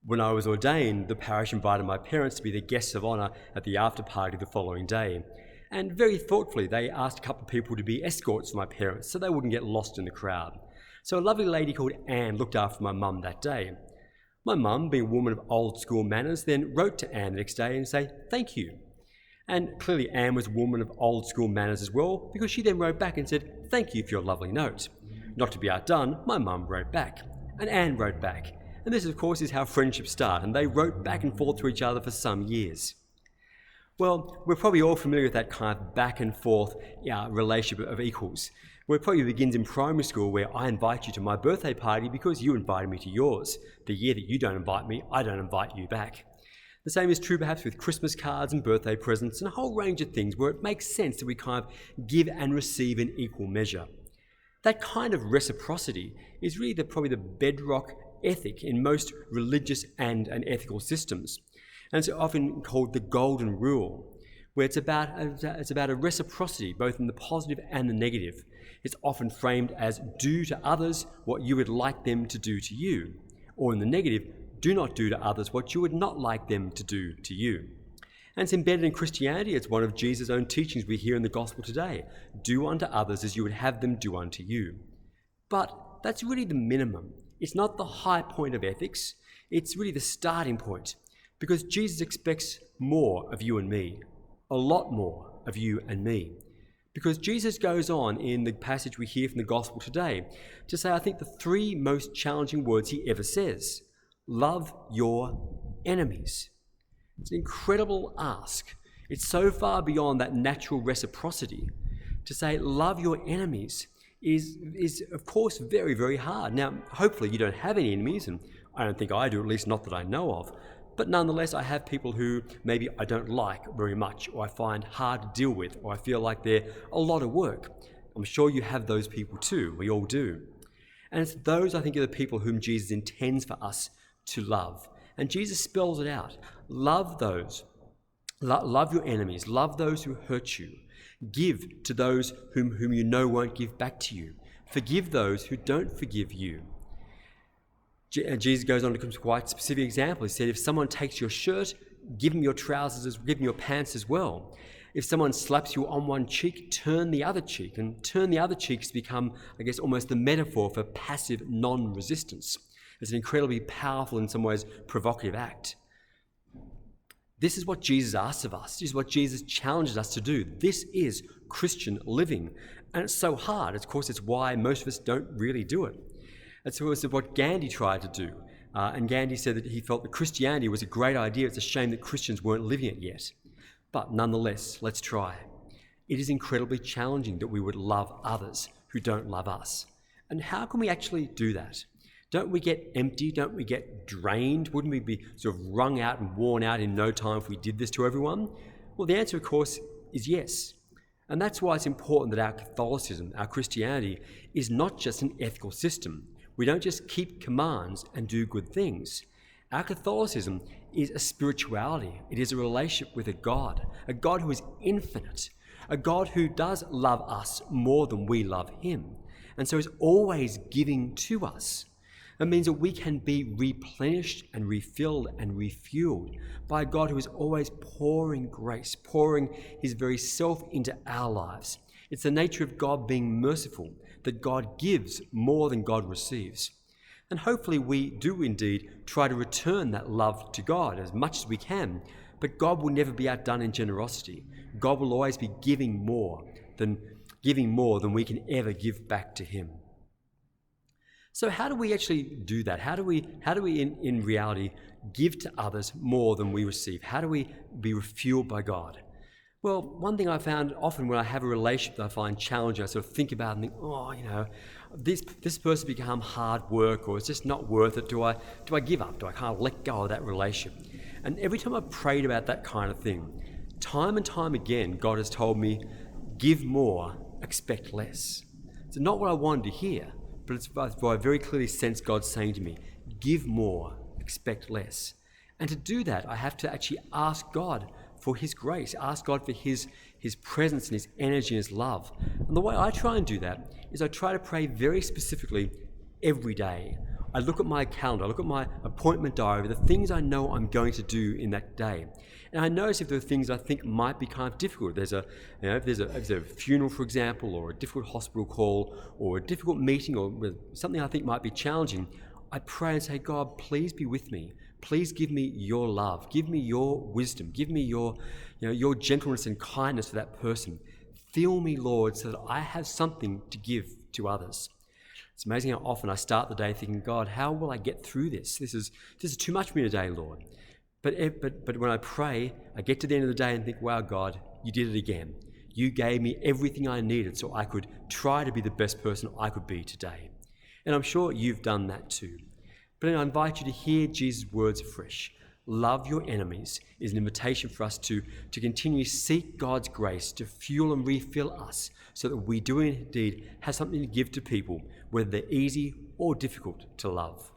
When I was ordained, the parish invited my parents to be the guests of honour at the after party the following day. And very thoughtfully, they asked a couple of people to be escorts for my parents so they wouldn't get lost in the crowd. So a lovely lady called Anne looked after my mum that day. My mum, being a woman of old school manners, then wrote to Anne the next day and say, "Thank you." And clearly Anne was a woman of old school manners as well, because she then wrote back and said, "Thank you for your lovely note." Not to be outdone, my mum wrote back, and Anne wrote back. And this, of course, is how friendships start, and they wrote back and forth to each other for some years. Well, we're probably all familiar with that kind of back and forth relationship of equals, where it probably begins in primary school, where I invite you to my birthday party because you invited me to yours. The year that you don't invite me, I don't invite you back. The same is true perhaps with Christmas cards and birthday presents and a whole range of things where it makes sense that we kind of give and receive in equal measure. That kind of reciprocity is really probably the bedrock ethic in most religious and ethical systems. And it's often called the golden rule, where it's about a reciprocity, both in the positive and the negative. It's often framed as do to others what you would like them to do to you, or in the negative, do not do to others what you would not like them to do to you. And it's embedded in Christianity. It's one of Jesus' own teachings we hear in the gospel today. Do unto others as you would have them do unto you. But that's really the minimum. It's not the high point of ethics. It's really the starting point, because Jesus expects more of you and me, a lot more of you and me. Because Jesus goes on in the passage we hear from the gospel today to say, I think, the three most challenging words he ever says. Love your enemies. It's an incredible ask. It's so far beyond that natural reciprocity. To say love your enemies is of course very, very hard. Now, hopefully you don't have any enemies, and I don't think I do, at least not that I know of. But nonetheless, I have people who maybe I don't like very much, or I find hard to deal with, or I feel like they're a lot of work. I'm sure you have those people too. We all do. And it's those, I think, are the people whom Jesus intends for us to love. And Jesus spells it out. Love those. Love your enemies. Love those who hurt you. Give to those whom you know won't give back to you. Forgive those who don't forgive you. Jesus goes on to give quite specific examples. He said, if someone takes your shirt, give them your trousers, give them your pants as well. If someone slaps you on one cheek, turn the other cheek. And turn the other cheeks become, I guess, almost the metaphor for passive non-resistance. It's an incredibly powerful, in some ways, provocative act. This is what Jesus asks of us. This is what Jesus challenges us to do. This is Christian living. And it's so hard. Of course, it's why most of us don't really do it. It's what Gandhi tried to do. And Gandhi said that he felt that Christianity was a great idea. It's a shame that Christians weren't living it yet. But nonetheless, let's try. It is incredibly challenging that we would love others who don't love us. And how can we actually do that? Don't we get empty? Don't we get drained? Wouldn't we be sort of wrung out and worn out in no time if we did this to everyone? Well, the answer, of course, is yes. And that's why it's important that our Catholicism, our Christianity, is not just an ethical system. We don't just keep commands and do good things. Our Catholicism is a spirituality. It is a relationship with a God who is infinite, a God who does love us more than we love him, and so is always giving to us. It means that we can be replenished and refilled and refueled by a God who is always pouring grace, pouring his very self into our lives. It's the nature of God being merciful, that God gives more than God receives. And hopefully we do indeed try to return that love to God as much as we can, but God will never be outdone in generosity. God will always be giving more than we can ever give back to him. So how do we actually do that? How do we in reality give to others more than we receive? How do we be refueled by God? Well, one thing I found often when I have a relationship that I find challenging, I sort of think about and think, this person become hard work, or it's just not worth it. Do I give up? Do I kind of let go of that relationship? And every time I've prayed about that kind of thing, time and time again, God has told me, give more, expect less. It's not what I wanted to hear, but it's what I very clearly sense God saying to me, give more, expect less. And to do that, I have to actually ask God for his grace, ask God for his presence and his energy and his love. And the way I try and do that is I try to pray very specifically every day. I look at my calendar, I look at my appointment diary, the things I know I'm going to do in that day. And I notice if there are things I think might be kind of difficult. If there's a funeral, for example, or a difficult hospital call, or a difficult meeting, or something I think might be challenging, I pray and say, God, please be with me. Please give me your love. Give me your wisdom. Give me your gentleness and kindness to that person. Fill me, Lord, so that I have something to give to others. It's amazing how often I start the day thinking, God, how will I get through this? This is too much for me today, Lord. But when I pray, I get to the end of the day and think, wow, God, you did it again. You gave me everything I needed so I could try to be the best person I could be today. And I'm sure you've done that too. But I invite you to hear Jesus' words afresh. Love your enemies is an invitation for us to continually seek God's grace to fuel and refill us so that we do indeed have something to give to people, whether they're easy or difficult to love.